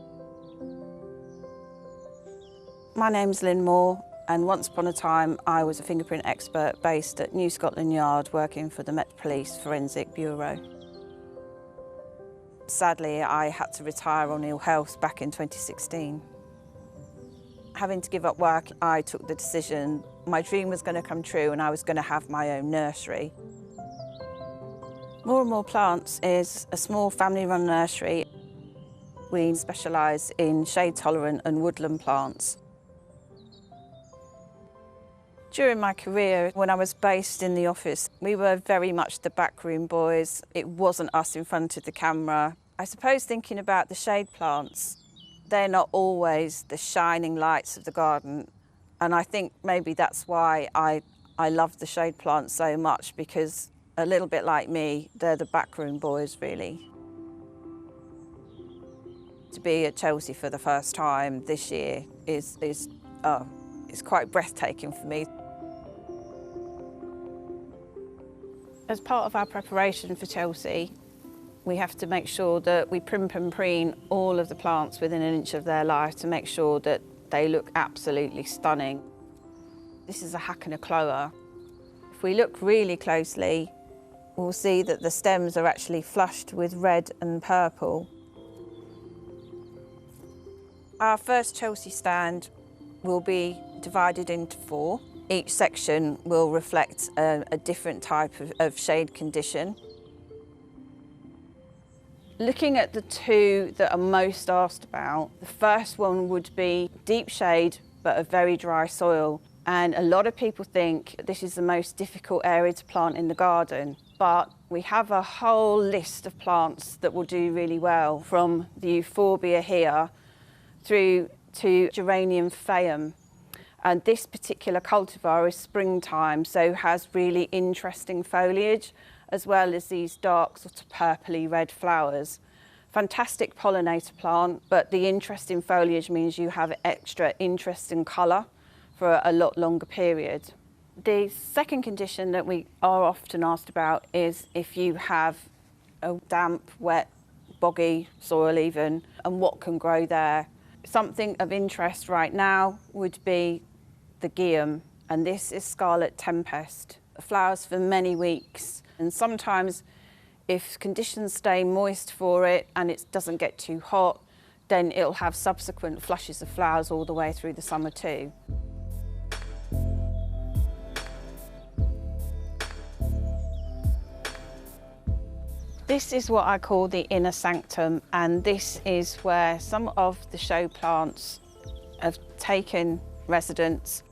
My name's Lynn Moore, and once upon a time I was a fingerprint expert based at New Scotland Yard working for the Met Police Forensic Bureau. Sadly, I had to retire on ill health back in 2016. Having to give up work, I took the decision my dream was going to come true and I was going to have my own nursery. More and More Plants is a small family-run nursery. We specialise in shade-tolerant and woodland plants. During my career, when I was based in the office, we were very much the backroom boys. It wasn't us in front of the camera. I suppose thinking about the shade plants, they're not always the shining lights of the garden. And I think maybe that's why I love the shade plants so much, because a little bit like me, they're the backroom boys, really. to be at Chelsea for the first time this year is quite breathtaking for me. As part of our preparation for Chelsea, we have to make sure that we primp and preen all of the plants within an inch of their life to make sure that they look absolutely stunning. This is a hack and a clover. If we look really closely, we'll see that the stems are actually flushed with red and purple. Our first Chelsea stand will be divided into 4. Each section will reflect a different type of shade condition. Looking at the 2 that are most asked about, the first one would be deep shade but a very dry soil. And a lot of people think this is the most difficult area to plant in the garden, but we have a whole list of plants that will do really well, from the euphorbia here through to geranium phaeum. And this particular cultivar is springtime, so has really interesting foliage, as well as these dark sort of purpley red flowers. Fantastic pollinator plant, but the interest in foliage means you have extra interest in colour for a lot longer period. The second condition that we are often asked about is if you have a damp, wet, boggy soil even, and what can grow there. Something of interest right now would be the Guillain, and this is Scarlet Tempest. It flowers for many weeks, and sometimes if conditions stay moist for it and it doesn't get too hot, then it'll have subsequent flushes of flowers all the way through the summer too. This is what I call the inner sanctum, and this is where some of the show plants have taken residence.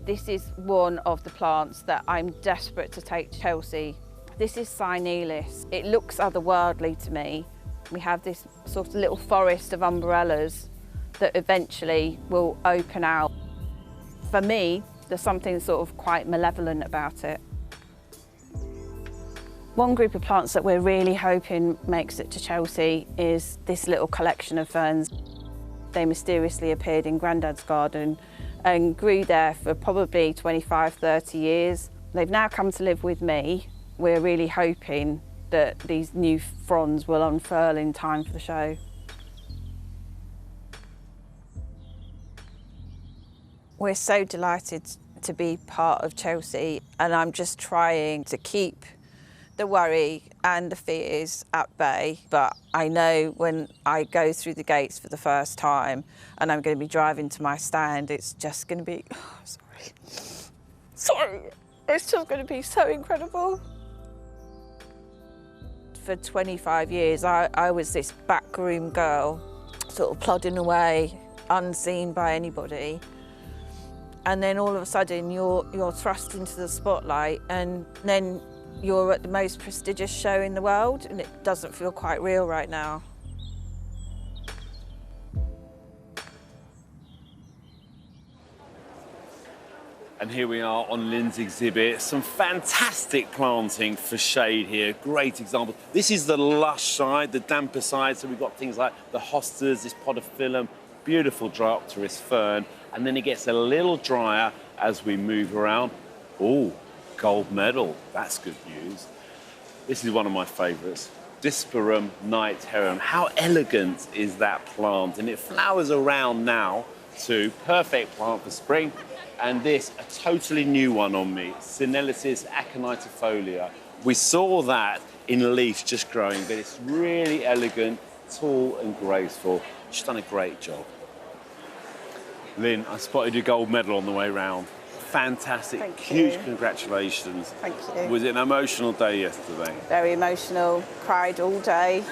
This is one of the plants that I'm desperate to take to Chelsea. This is Cynelis. It looks otherworldly to me. We have this sort of little forest of umbrellas that eventually will open out. For me, there's something sort of quite malevolent about it. One group of plants that we're really hoping makes it to Chelsea is this little collection of ferns. They mysteriously appeared in Grandad's garden and grew there for probably 25, 30 years. They've now come to live with me. We're really hoping that these new fronds will unfurl in time for the show. We're so delighted to be part of Chelsea, and I'm just trying to keep the worry and the fears at bay, but I know when I go through the gates for the first time and I'm going to be driving to my stand, it's just going to be, sorry, it's just going to be so incredible. For 25 years, I was this backroom girl, sort of plodding away, unseen by anybody. And then all of a sudden you're thrust into the spotlight, and then you're at the most prestigious show in the world, and it doesn't feel quite real right now. And here we are on Lynn's exhibit. Some fantastic planting for shade here. Great example. This is the lush side, the damper side. So we've got things like the hostas, this podophyllum, beautiful Dryopteris fern. And then it gets a little drier as we move around. Oh, gold medal. That's good news. This is one of my favourites. Disperum nighterum. How elegant is that plant? And it flowers around now too. Perfect plant for spring. And this, a totally new one on me, Synelicis aconitifolia. We saw that in leaf just growing, but it's really elegant, tall and graceful. She's done a great job. Lynn, I spotted your gold medal on the way round. Fantastic, Thank huge you. Congratulations. Thank you. Was it an emotional day yesterday? Very emotional, cried all day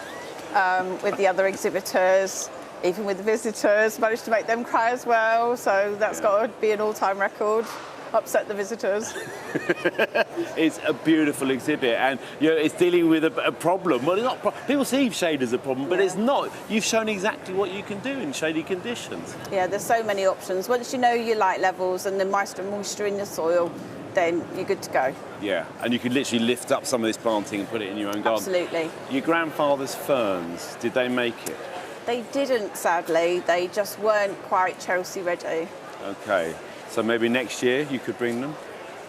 with the other exhibitors, even with the visitors, managed to make them cry as well, so that's got to be an all-time record. Upset the visitors. It's a beautiful exhibit, and you know, it's dealing with a problem. Well, it's not. People see shade as a problem, but it's not. You've shown exactly what you can do in shady conditions. Yeah, there's so many options. Once you know your light levels and the moisture in the soil, then you're good to go. Yeah, and you could literally lift up some of this planting and put it in your own garden. Absolutely. Your grandfather's ferns, did they make it? They didn't, sadly. They just weren't quite Chelsea ready. Okay, so maybe next year you could bring them?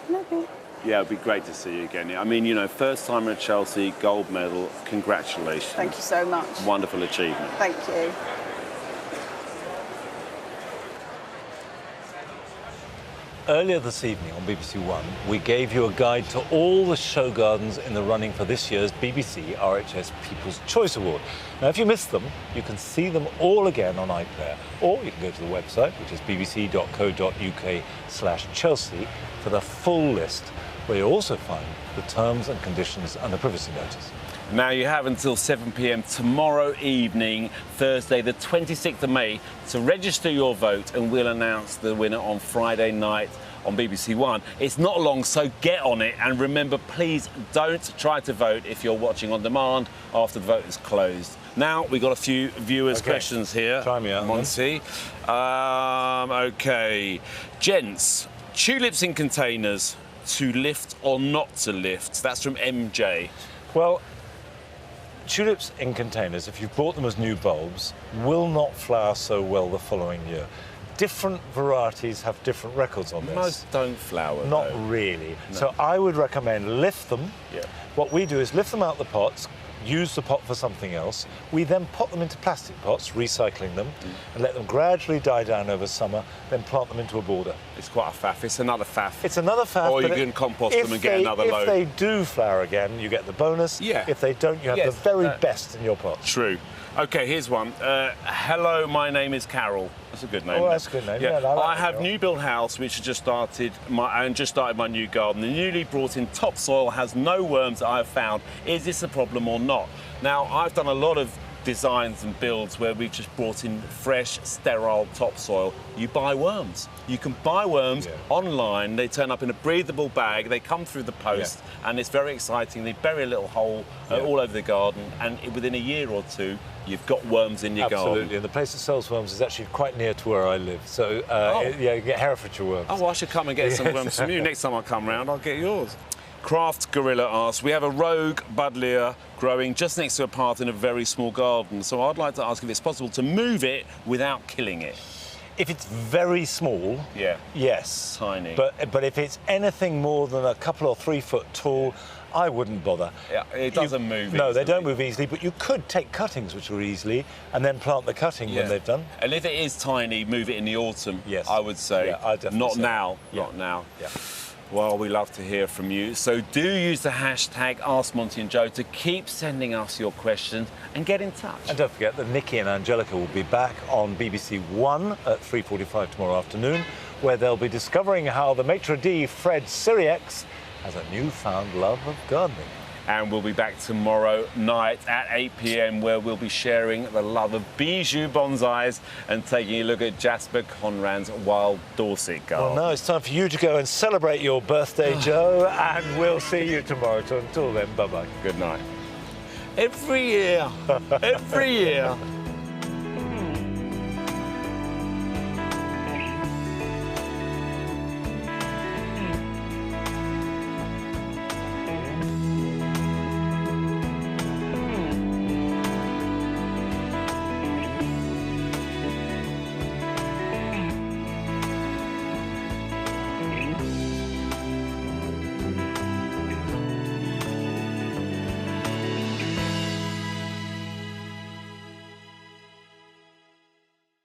Maybe. Yeah, it'd be great to see you again. I mean, you know, first timer at Chelsea, gold medal, congratulations. Thank you so much. Wonderful achievement. Thank you. Earlier this evening on BBC One, we gave you a guide to all the show gardens in the running for this year's BBC RHS People's Choice Award. Now, if you missed them, you can see them all again on iPlayer, or you can go to the website, which is bbc.co.uk/Chelsea, for the full list, where you'll also find the terms and conditions and the privacy notice. Now you have until 7 p.m. tomorrow evening, Thursday the 26th of May, to register your vote, and we'll announce the winner on Friday night on BBC One. It's not long, so get on it, and remember, please don't try to vote if you're watching on demand after the vote is closed. Now, we've got a few viewers' questions here. Try me out, Monty. OK. Gents, tulips in containers, to lift or not to lift? That's from MJ. Well, tulips in containers, if you've bought them as new bulbs, will not flower so well the following year. Different varieties have different records on this. Most don't flower, Not though. really. No. So I would recommend lift them. Yeah. What we do is lift them out the pots, use the pot for something else. We then pot them into plastic pots, recycling them, and let them gradually die down over summer, then plant them into a border. It's quite a faff. It's another faff. It's another faff. Or you but can compost them and get another load. If they do flower again, you get the bonus. Yeah. If they don't, you have the very best in your pot. True. OK, here's one. Hello, my name is Carol. That's a good name. Oh, that's a good name. Yeah. Yeah, I like I have Carol. new build house which has just started my new garden. The newly brought in topsoil has no worms that I have found. Is this a problem or not? Now, I've done a lot of designs and builds where we've just brought in fresh, sterile topsoil. You buy worms. You can buy worms online. They turn up in a breathable bag. They come through the post, and it's very exciting. They bury a little hole all over the garden, and within a year or two, you've got worms in your garden. Absolutely, and the place that sells worms is actually quite near to where I live. So, yeah, you get Herefordshire worms. Oh, well, I should come and get some worms from you. Next time I come round, I'll get yours. Craft Gorilla asks, we have a rogue buddleia growing just next to a path in a very small garden. So I'd like to ask if it's possible to move it without killing it. If it's very small, yes. Tiny. But if it's anything more than a couple or 3 foot tall, I wouldn't bother. Yeah, it doesn't move No, they easily. don't move easily, but you could take cuttings which are easily and then plant the cutting when they've done. And if it is tiny, move it in the autumn, Yes. I would say. Yeah, I'd definitely Not say. now, Yeah. not now. Yeah. Well, we love to hear from you. So do use the hashtag #AskMontyandJoe to keep sending us your questions and get in touch. And don't forget that Nikki and Angelica will be back on BBC One at 3:45 tomorrow afternoon, where they'll be discovering how the maitre d', Fred Siriex, has a newfound love of gardening. And we'll be back tomorrow night at 8 p.m, where we'll be sharing the love of bijou bonsais and taking a look at Jasper Conrad's wild Dorset garden. Well, now it's time for you to go and celebrate your birthday, Joe, and we'll see you tomorrow. So until then, bye-bye. Good night. Every year, every year.